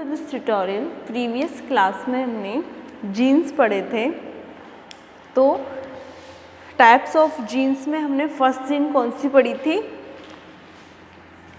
This tutorial. Previous class में हमने jeans पढ़े थे, तो टाइप्स ऑफ जीन्स में हमने फर्स्ट जीन कौन सी पढ़ी थी,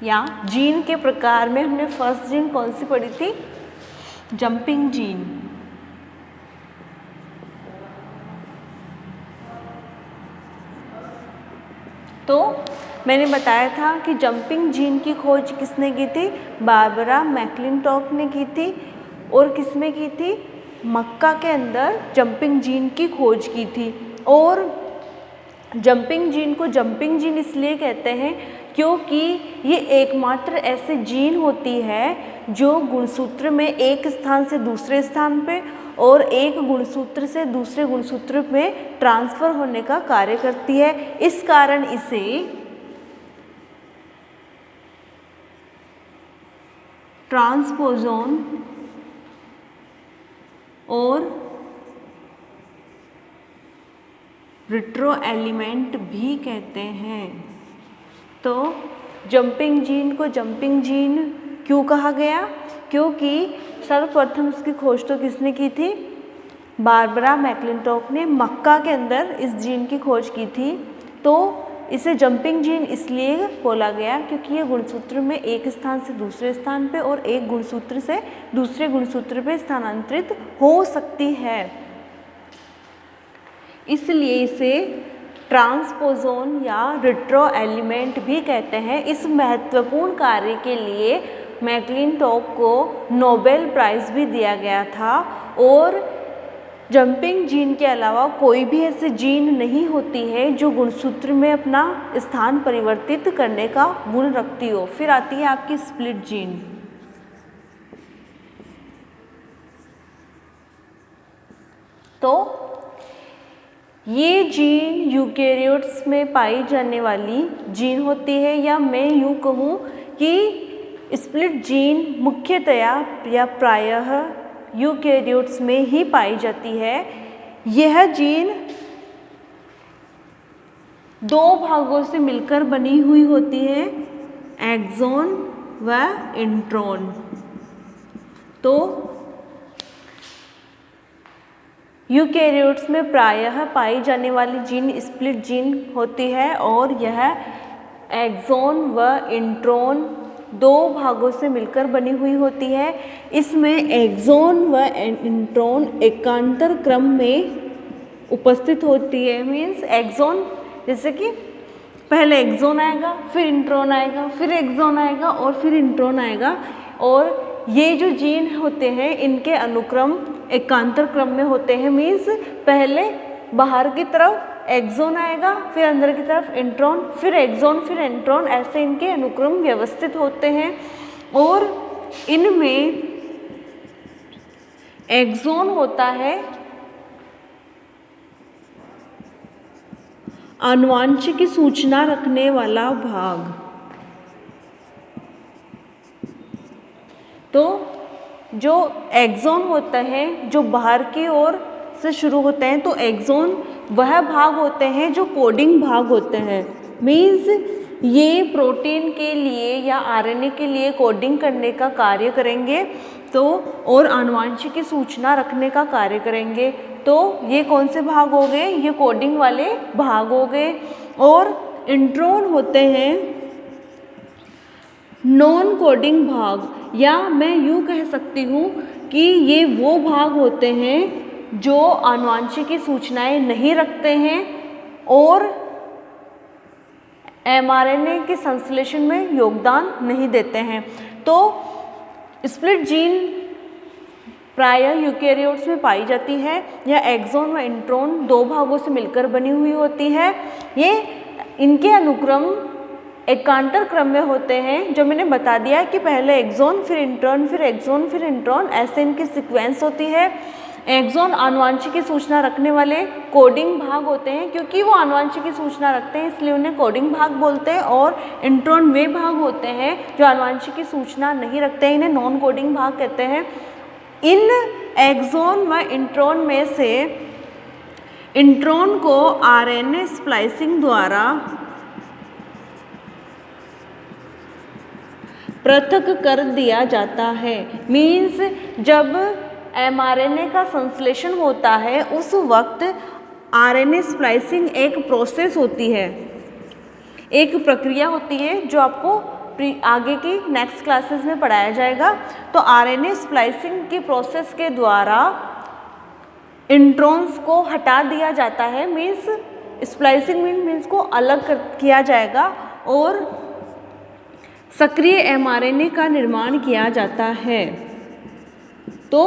या जीन के प्रकार में हमने फर्स्ट जीन कौन सी पढ़ी थी, जंपिंग जीन। तो मैंने बताया था कि जंपिंग जीन की खोज किसने की थी, बारबरा मैक्लिंटॉक ने की थी। और किसमें की थी, मक्का के अंदर जंपिंग जीन की खोज की थी। और जंपिंग जीन को जंपिंग जीन इसलिए कहते हैं क्योंकि ये एकमात्र ऐसे जीन होती है जो गुणसूत्र में एक स्थान से दूसरे स्थान पे और एक गुणसूत्र से दूसरे गुणसूत्र में ट्रांसफर होने का कार्य करती है। इस कारण इसे ट्रांसपोजोन और रिट्रो एलिमेंट भी कहते हैं। तो जंपिंग जीन को जंपिंग जीन क्यों कहा गया, क्योंकि सर्वप्रथम इसकी खोज तो किसने की थी, बारबरा मैक्लिंटॉक ने मक्का के अंदर इस जीन की खोज की थी। तो इसे जंपिंग जीन इसलिए बोला गया क्योंकि ये गुणसूत्र में एक स्थान से दूसरे स्थान पे और एक गुणसूत्र से दूसरे गुणसूत्र पे स्थानांतरित हो सकती है, इसलिए इसे ट्रांसपोजोन या रिट्रो एलिमेंट भी कहते हैं। इस महत्वपूर्ण कार्य के लिए मैक्लिंटॉक को नोबेल प्राइज़ भी दिया गया था। और जंपिंग जीन के अलावा कोई भी ऐसी जीन नहीं होती है जो गुणसूत्र में अपना स्थान परिवर्तित करने का गुण रखती हो। फिर आती है आपकी स्प्लिट जीन। तो ये जीन यूकेरियोट्स में पाई जाने वाली जीन होती है, या मैं यूँ कहूँ कि स्प्लिट जीन मुख्यतया या प्रायः यूकेरियोट्स में ही पाई जाती है। यह जीन दो भागों से मिलकर बनी हुई होती है, एक्सॉन व इंट्रॉन। तो यूकेरियोट्स में प्रायः पाई जाने वाली जीन स्प्लिट जीन होती है और यह एक्सॉन व इंट्रॉन दो भागों से मिलकर बनी हुई होती है। इसमें एक्सॉन व इंट्रॉन एकांतर क्रम में उपस्थित होती है। मीन्स एक्सॉन, जैसे कि पहले एक्सॉन आएगा, फिर इंट्रॉन आएगा, फिर एक्सॉन आएगा और फिर इंट्रॉन आएगा। और ये जो जीन होते हैं इनके अनुक्रम एकांतर क्रम में होते हैं। मीन्स पहले बाहर की तरफ एक्सॉन आएगा, फिर अंदर की तरफ इंट्रॉन, फिर एक्सॉन, फिर इंट्रॉन, ऐसे इनके अनुक्रम व्यवस्थित होते हैं। और इनमें एक्सॉन होता है आनुवांशिक सूचना रखने वाला भाग। तो जो एक्सॉन होता है जो बाहर की ओर से शुरू होते हैं, तो एक्सॉन वह भाग होते हैं जो कोडिंग भाग होते हैं। मीन्स ये प्रोटीन के लिए या आरएनए के लिए कोडिंग करने का कार्य करेंगे, तो और आनुवांशिक सूचना रखने का कार्य करेंगे। तो ये कौन से भाग हो गए, ये कोडिंग वाले भाग हो गए। और इंट्रॉन होते हैं नॉन कोडिंग भाग, या मैं यूँ कह सकती हूँ कि ये वो भाग होते हैं जो आनुवांशिक सूचनाएं नहीं रखते हैं और एमआरएनए के संश्लेषण में योगदान नहीं देते हैं। तो स्प्लिट जीन प्रायः यूकेरियोट्स में पाई जाती है। यह एक्सॉन व इंट्रॉन दो भागों से मिलकर बनी हुई होती है। ये इनके अनुक्रम एकांतर क्रम में होते हैं, जो मैंने बता दिया कि पहले एक्सॉन, फिर इंट्रॉन, फिर एक्सॉन, फिर इंट्रॉन, ऐसे इनकी सीक्वेंस होती है। एक्सॉन आनुवांशिक सूचना रखने वाले कोडिंग भाग होते हैं, क्योंकि वो आनुवांशिक सूचना रखते हैं इसलिए उन्हें कोडिंग भाग बोलते हैं। और इंट्रॉन वे भाग होते हैं जो आनुवांशिक सूचना नहीं रखते हैं, इन्हें नॉन कोडिंग भाग कहते हैं। इन एक्सॉन व इंट्रॉन में से इंट्रॉन को आरएनए स्प्लाइसिंग द्वारा पृथक कर दिया जाता है। मीन्स जब mRNA का संश्लेषण होता है उस वक्त RNA स्प्लाइसिंग एक प्रोसेस होती है, एक प्रक्रिया होती है जो आपको आगे की नेक्स्ट क्लासेस में पढ़ाया जाएगा। तो RNA स्प्लाइसिंग की प्रोसेस के द्वारा इंट्रॉन्स को हटा दिया जाता है। मीन्स स्प्लाइसिंग मीन्स को अलग किया जाएगा और सक्रिय mRNA का निर्माण किया जाता है। तो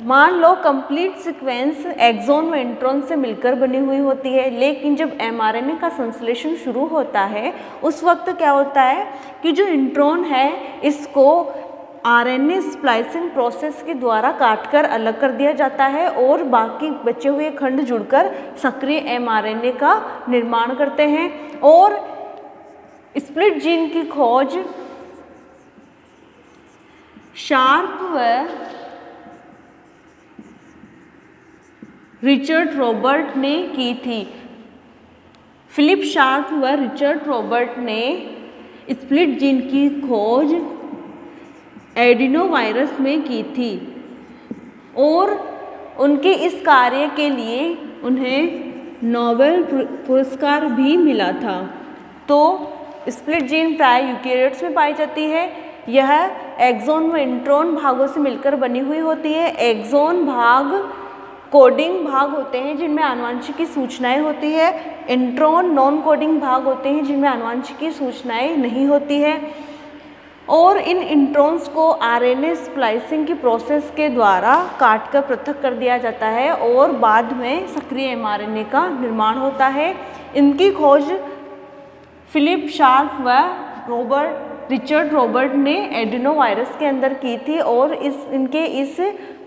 मान लो कंप्लीट सीक्वेंस एक्सॉन व इंट्रॉन से मिलकर बनी हुई होती है, लेकिन जब mRNA का संश्लेषण शुरू होता है उस वक्त क्या होता है कि जो इंट्रॉन है इसको RNA स्प्लाइसिंग प्रोसेस के द्वारा काटकर अलग कर दिया जाता है और बाकी बचे हुए खंड जुड़कर सक्रिय mRNA का निर्माण करते हैं। और स्प्लिट जीन की खोज शार्प व रिचर्ड रॉबर्ट ने की थी। फिलिप शार्प व रिचर्ड रॉबर्ट ने स्प्लिट जीन की खोज एडिनोवायरस में की थी और उनके इस कार्य के लिए उन्हें नोबेल पुरस्कार भी मिला था। तो स्प्लिट जीन प्राय यूकेरियोट्स में पाई जाती है। यह एक्सॉन व इंट्रॉन भागों से मिलकर बनी हुई होती है। एक्सॉन भाग कोडिंग भाग होते हैं जिनमें आनुवंशिकी सूचनाएं होती है। इंट्रॉन नॉन कोडिंग भाग होते हैं जिनमें आनुवंशिकी सूचनाएं नहीं होती है। और इन इंट्रॉन्स को RNA स्प्लाइसिंग की प्रोसेस के द्वारा काटकर पृथक कर दिया जाता है और बाद में सक्रिय mRNA का निर्माण होता है। इनकी खोज फिलिप शार्प व रिचर्ड रॉबर्ट ने एडिनोवायरस के अंदर की थी और इनके इस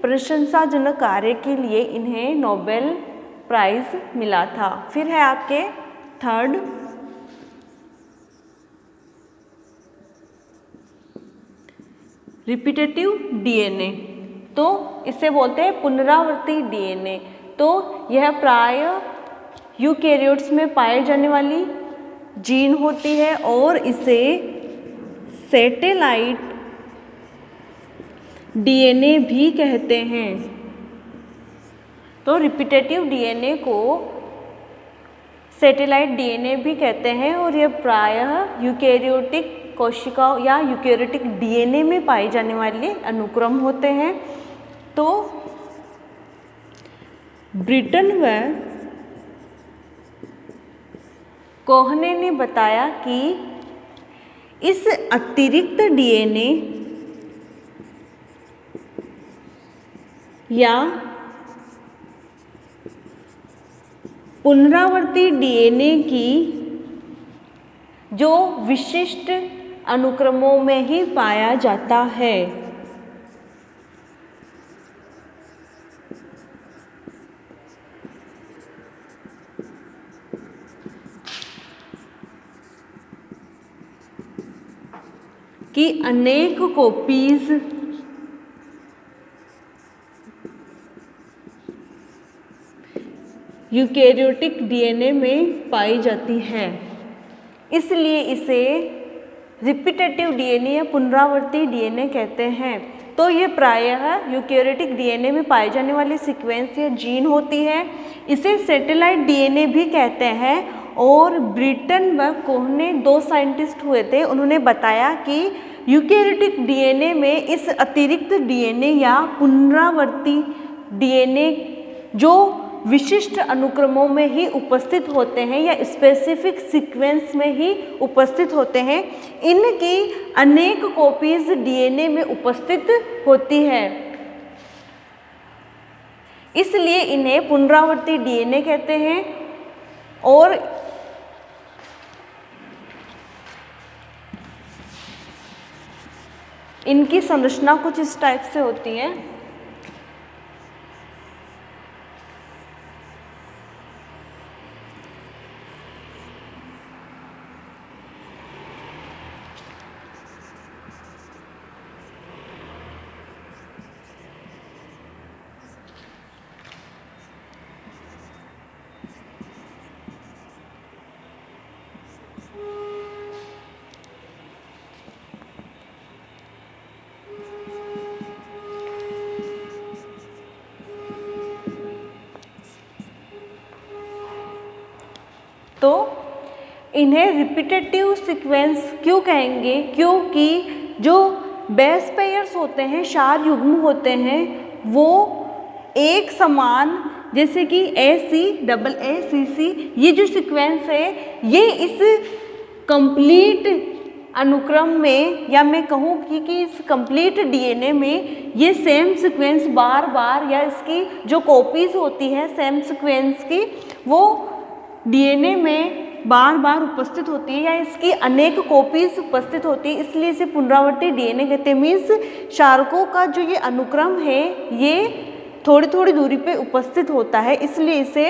प्रशंसाजनक कार्य के लिए इन्हें नोबेल प्राइज मिला था। फिर है आपके थर्ड रिपीटेटिव DNA। तो इसे बोलते हैं पुनरावर्ती DNA। तो यह प्राय यूकेरियोट्स में पाए जाने वाली जीन होती है और इसे सैटेलाइट DNA भी कहते हैं। तो रिपीटेटिव DNA को सैटेलाइट DNA भी कहते हैं और यह प्रायः यूकेरियोटिक कोशिकाओं या यूकेरियोटिक DNA में पाए जाने वाले अनुक्रम होते हैं। तो ब्रिटन व कोहने ने बताया कि इस अतिरिक्त DNA या पुनरावर्ती DNA की जो विशिष्ट अनुक्रमों में ही पाया जाता है। कि अनेक कॉपीज यूकेरियोटिक DNA में पाई जाती है, इसलिए इसे रिपीटेटिव DNA या पुनरावर्ती DNA कहते हैं। तो ये प्रायः यूकेरियोटिक DNA में पाए जाने वाली सीक्वेंस या जीन होती है। इसे सैटेलाइट DNA भी कहते हैं। और ब्रिटन व कोहने दो साइंटिस्ट हुए थे, उन्होंने बताया कि यूकेरियोटिक DNA में इस अतिरिक्त DNA या पुनरावर्ती DNA जो विशिष्ट अनुक्रमों में ही उपस्थित होते हैं या स्पेसिफिक सीक्वेंस में ही उपस्थित होते हैं, इनकी अनेक कॉपीज DNA में उपस्थित होती है, इसलिए इन्हें पुनरावर्ती DNA कहते हैं। और इनकी संरचना कुछ इस टाइप से होती है। तो इन्हें रिपीटेटिव सीक्वेंस क्यों कहेंगे? क्योंकि जो बेस पेयर्स होते हैं, क्षार युग्म होते हैं, वो एक समान, जैसे कि ACAACC, ये जो सीक्वेंस है ये इस कंप्लीट अनुक्रम में, या मैं कहूँ कि इस कंप्लीट डीएनए में ये सेम सीक्वेंस बार बार, या इसकी जो कॉपीज होती है सेम सीक्वेंस की, वो डीएनए में बार बार उपस्थित होती है, या इसकी अनेक कॉपीज उपस्थित होती है, इसलिए इसे पुनरावर्ती डीएनए कहते हैं। मीन्स क्षारकों का जो ये अनुक्रम है ये थोड़ी थोड़ी दूरी पे उपस्थित होता है, इसलिए इसे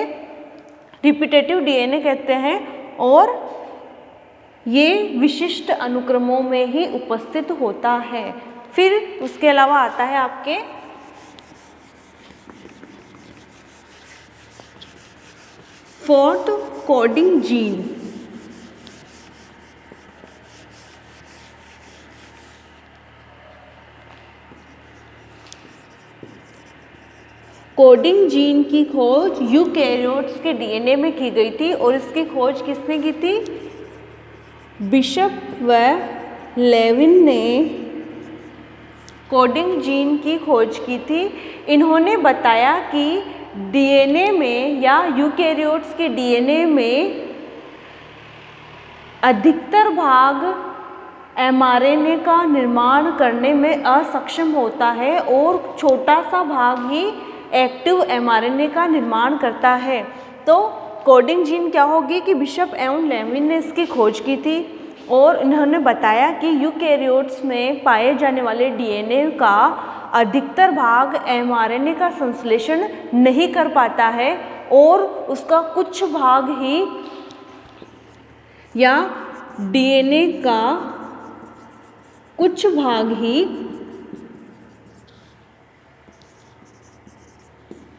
रिपीटेटिव डीएनए कहते हैं, और ये विशिष्ट अनुक्रमों में ही उपस्थित होता है। फिर उसके अलावा आता है आपके fourth, coding gene. Coding gene की खोज यूकैरियोट्स के डीएनए में की गई थी, और इसकी खोज किसने की थी? बिशप व लेविन ने कोडिंग जीन की खोज की थी। इन्होंने बताया कि डीएनए में, या यूकैरियोट्स के डीएनए में अधिकतर भाग एमआरएनए का निर्माण करने में असक्षम होता है, और छोटा सा भाग ही एक्टिव एमआरएनए का निर्माण करता है। तो कोडिंग जीन क्या होगी कि बिशप एवं लेविन ने इसकी खोज की थी, और इन्होंने बताया कि यूकैरियोट्स में पाए जाने वाले डीएनए का अधिकतर भाग एमआरएनए का संश्लेषण नहीं कर पाता है, और उसका कुछ भाग ही, या डीएनए का कुछ भाग ही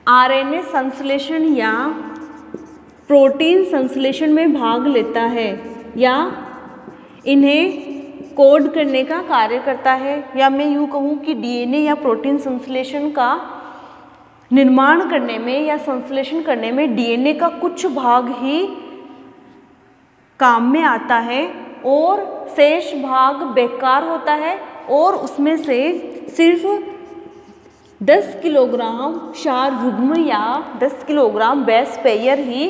आरएनए संश्लेषण या प्रोटीन संश्लेषण में भाग लेता है, या इन्हें कोड करने का कार्य करता है, या मैं यूँ कहूँ कि डीएनए या प्रोटीन संश्लेषण का निर्माण करने में या संश्लेषण करने में डीएनए का कुछ भाग ही काम में आता है, और शेष भाग बेकार होता है, और उसमें से सिर्फ 10 किलोग्राम क्षार युग्म या 10 किलोग्राम बेस पेयर ही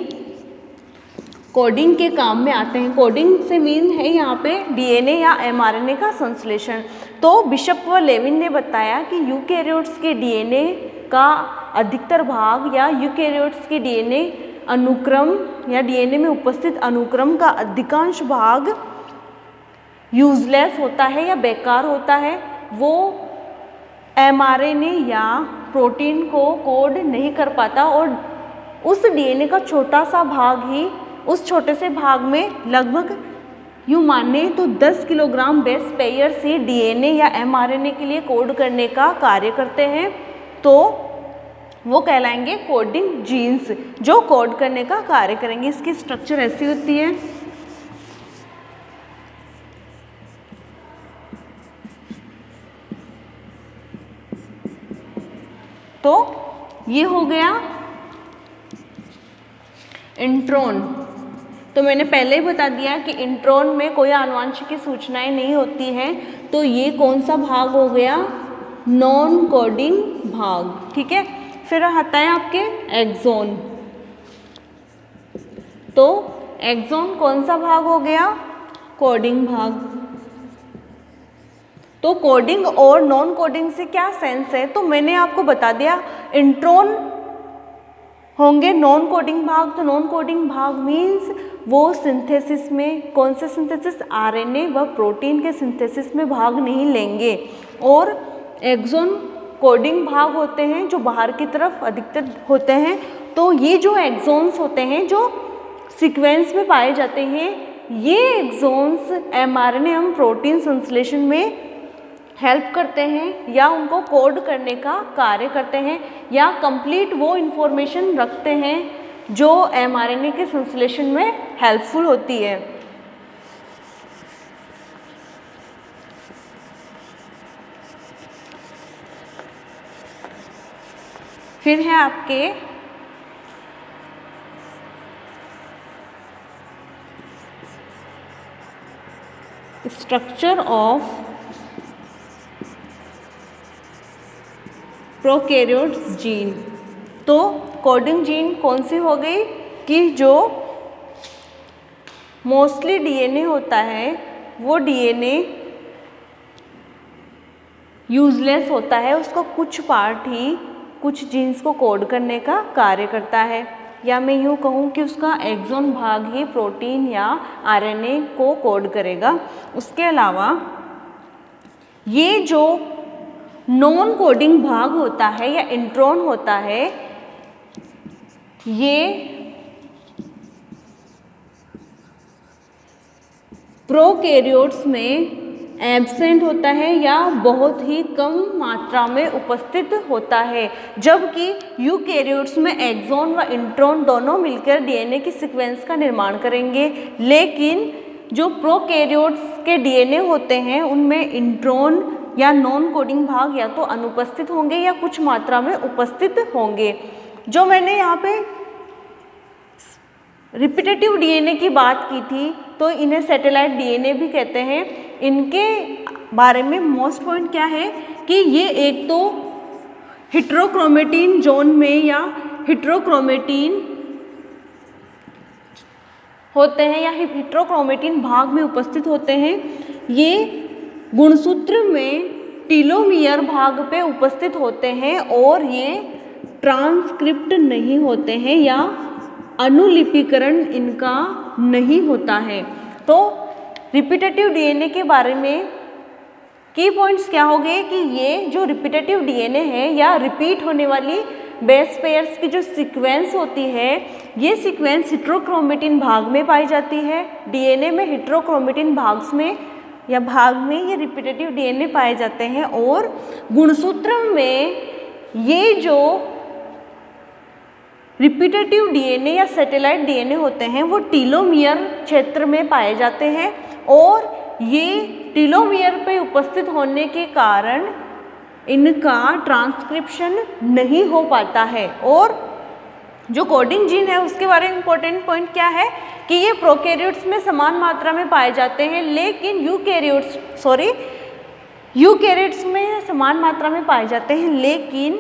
कोडिंग के काम में आते हैं। कोडिंग से मीन है यहाँ पे डीएनए या एमआरएनए का संश्लेषण। तो बिशप व लेविन ने बताया कि यूकैरियोट्स के डीएनए का अधिकतर भाग, या यूकैरियोट्स के डीएनए अनुक्रम या डीएनए में उपस्थित अनुक्रम का अधिकांश भाग यूजलेस होता है या बेकार होता है, वो एमआरएनए या प्रोटीन को कोड नहीं कर पाता, और उस डीएनए का छोटा सा भाग ही, उस छोटे से भाग में लगभग यूँ माने तो 10 किलोग्राम बेस पेयर्स ही डीएनए या एमआरएनए के लिए कोड करने का कार्य करते हैं, तो वो कहलाएंगे कोडिंग जीन्स, जो कोड करने का कार्य करेंगे। इसकी स्ट्रक्चर ऐसी होती है। तो ये हो गया इंट्रॉन। तो मैंने पहले ही बता दिया कि इंट्रॉन में कोई आनुवंशिक सूचनाएं नहीं होती हैं, तो ये कौन सा भाग हो गया? नॉन कोडिंग भाग। ठीक है। फिर आता है आपके एक्सॉन। तो एक्सॉन कौन सा भाग हो गया? कोडिंग भाग। तो कोडिंग और नॉन कोडिंग से क्या सेंस है? तो मैंने आपको बता दिया, इंट्रॉन होंगे नॉन कोडिंग भाग। तो नॉन कोडिंग भाग मीन्स वो सिंथेसिस में, कौन से सिंथेसिस? आरएनए व प्रोटीन के सिंथेसिस में भाग नहीं लेंगे। और एक्सॉन कोडिंग भाग होते हैं जो बाहर की तरफ अधिकतर होते हैं। तो ये जो एक्सॉन्स होते हैं जो सीक्वेंस में पाए जाते हैं, ये एक्सॉन्स एमआरएनए एवं प्रोटीन संश्लेषण में हेल्प करते हैं, या उनको कोड करने का कार्य करते हैं, या कंप्लीट वो इन्फॉर्मेशन रखते हैं जो एमआरएनए के संश्लेषण में हेल्पफुल होती है। फिर है आपके स्ट्रक्चर ऑफ प्रोकैरियोट्स जीन। तो कोडिंग जीन कौन सी हो गई कि जो मोस्टली डीएनए होता है वो डीएनए यूजलेस होता है, उसका कुछ पार्ट ही कुछ जीन्स को कोड करने का कार्य करता है, या मैं यूँ कहूँ कि उसका एक्सॉन भाग ही प्रोटीन या आरएनए को कोड करेगा। उसके अलावा ये जो नॉन कोडिंग भाग होता है या इंट्रॉन होता है, ये प्रोकैरियोट्स में एब्सेंट होता है या बहुत ही कम मात्रा में उपस्थित होता है, जबकि यूकैरियोट्स में एक्सॉन व इंट्रॉन दोनों मिलकर डीएनए की सीक्वेंस का निर्माण करेंगे। लेकिन जो प्रोकैरियोट्स के डीएनए होते हैं उनमें इंट्रॉन या नॉन कोडिंग भाग या तो अनुपस्थित होंगे या कुछ मात्रा में उपस्थित होंगे। जो मैंने यहाँ पे रिपीटेटिव डीएनए की बात की थी तो इन्हें सैटेलाइट डीएनए भी कहते हैं। इनके बारे में मोस्ट पॉइंट क्या है कि ये एक तो हेटेरोक्रोमेटिन जोन में या हेटेरोक्रोमेटिन होते हैं या हेटेरोक्रोमेटिन भाग में उपस्थित होते हैं। ये गुणसूत्र में टीलोमियर भाग पे उपस्थित होते हैं और ये ट्रांसक्रिप्ट नहीं होते हैं या अनुलिपिकरण इनका नहीं होता है। तो रिपीटेटिव डीएनए के बारे में की पॉइंट्स क्या हो गए कि ये जो रिपीटेटिव डीएनए है या रिपीट होने वाली बेस पेयर्स की जो सीक्वेंस होती है, ये सीक्वेंस हेटेरोक्रोमेटिन भाग में पाई जाती है। डीएनए में हेटेरोक्रोमेटिन भाग में ये रिपीटेटिव डीएनए पाए जाते हैं और गुणसूत्र में ये जो रिपीटेटिव डीएनए या सैटेलाइट डीएनए होते हैं वो टीलोमियर क्षेत्र में पाए जाते हैं और ये टीलोमियर पे उपस्थित होने के कारण इनका ट्रांसक्रिप्शन नहीं हो पाता है। और जो कोडिंग जीन है उसके बारे में इम्पोर्टेंट पॉइंट क्या है कि ये प्रोकैरियोट्स में समान मात्रा में पाए जाते हैं, लेकिन यूकैरियोट्स में समान मात्रा में पाए जाते हैं, लेकिन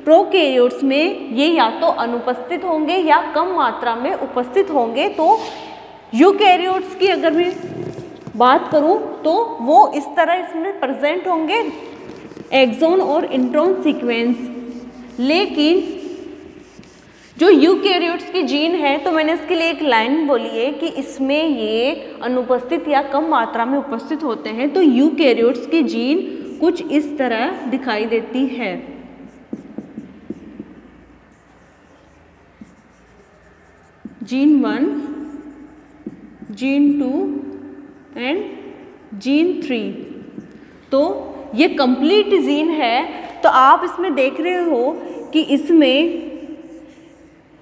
प्रोकैरियोट्स में ये या तो अनुपस्थित होंगे या कम मात्रा में उपस्थित होंगे। तो यूकैरियोट्स की अगर मैं बात करूं तो वो इस तरह इसमें प्रेजेंट होंगे एक्सॉन और इंट्रॉन सीक्वेंस। लेकिन जो यूकैरियोट्स की जीन है तो मैंने इसके लिए एक लाइन बोली है कि इसमें ये अनुपस्थित या कम मात्रा में उपस्थित होते हैं। तो यूकैरियोट्स की जीन कुछ इस तरह दिखाई देती है। Gene 1, gene 2 and gene 3। तो ये कंप्लीट जीन है। तो आप इसमें देख रहे हो कि इसमें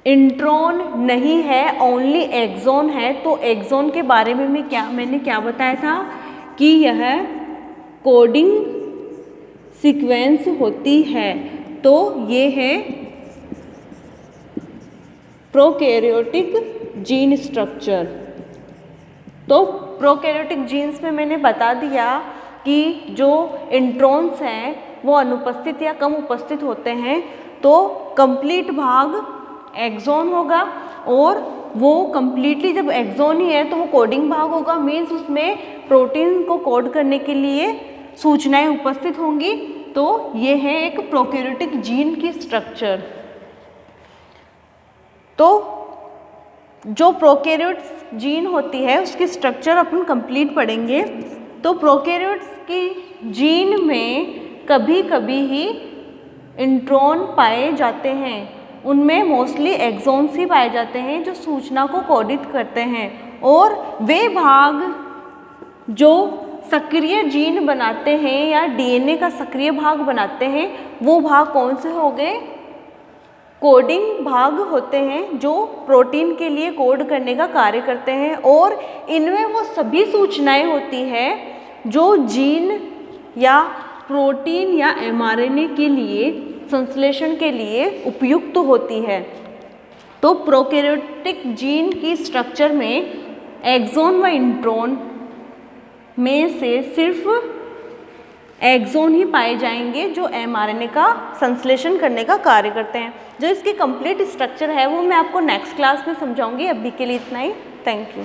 इंट्रॉन नहीं है, ओनली एक्सॉन है। तो एक्सॉन के बारे में मैंने क्या बताया था कि यह कोडिंग सीक्वेंस होती है। तो ये है प्रोकैरियोटिक जीन स्ट्रक्चर। तो प्रोकैरियोटिक जीन्स में मैंने बता दिया कि जो इंट्रॉन्स हैं वो अनुपस्थित या कम उपस्थित होते हैं। तो कंप्लीट भाग एक्सॉन होगा और वो कंप्लीटली जब एक्सॉन ही है तो वो कोडिंग भाग होगा, मीन्स उसमें प्रोटीन को कोड करने के लिए सूचनाएं उपस्थित होंगी। तो ये है एक प्रोकैरियोटिक जीन की स्ट्रक्चर। तो जो प्रोकैरियोट्स जीन होती है उसकी स्ट्रक्चर अपन कंप्लीट पढ़ेंगे। तो प्रोकैरियोट्स की जीन में कभी कभी ही इंट्रॉन पाए जाते हैं, उनमें मोस्टली एक्सॉन्स ही पाए जाते हैं जो सूचना को कोडित करते हैं। और वे भाग जो सक्रिय जीन बनाते हैं या डीएनए का सक्रिय भाग बनाते हैं वो भाग कौन से हो गए? कोडिंग भाग होते हैं जो प्रोटीन के लिए कोड करने का कार्य करते हैं। और इनमें वो सभी सूचनाएं होती है जो जीन या प्रोटीन या एमआरएनए के लिए संश्लेषण के लिए उपयुक्त होती है। तो प्रोकैरियोटिक जीन की स्ट्रक्चर में एक्सॉन व इंट्रॉन में से सिर्फ एक्सोन ही पाए जाएंगे जो mRNA का संश्लेषण करने का कार्य करते हैं। जो इसकी कंप्लीट स्ट्रक्चर है वो मैं आपको नेक्स्ट क्लास में समझाऊंगी। अभी के लिए इतना ही। Thank you.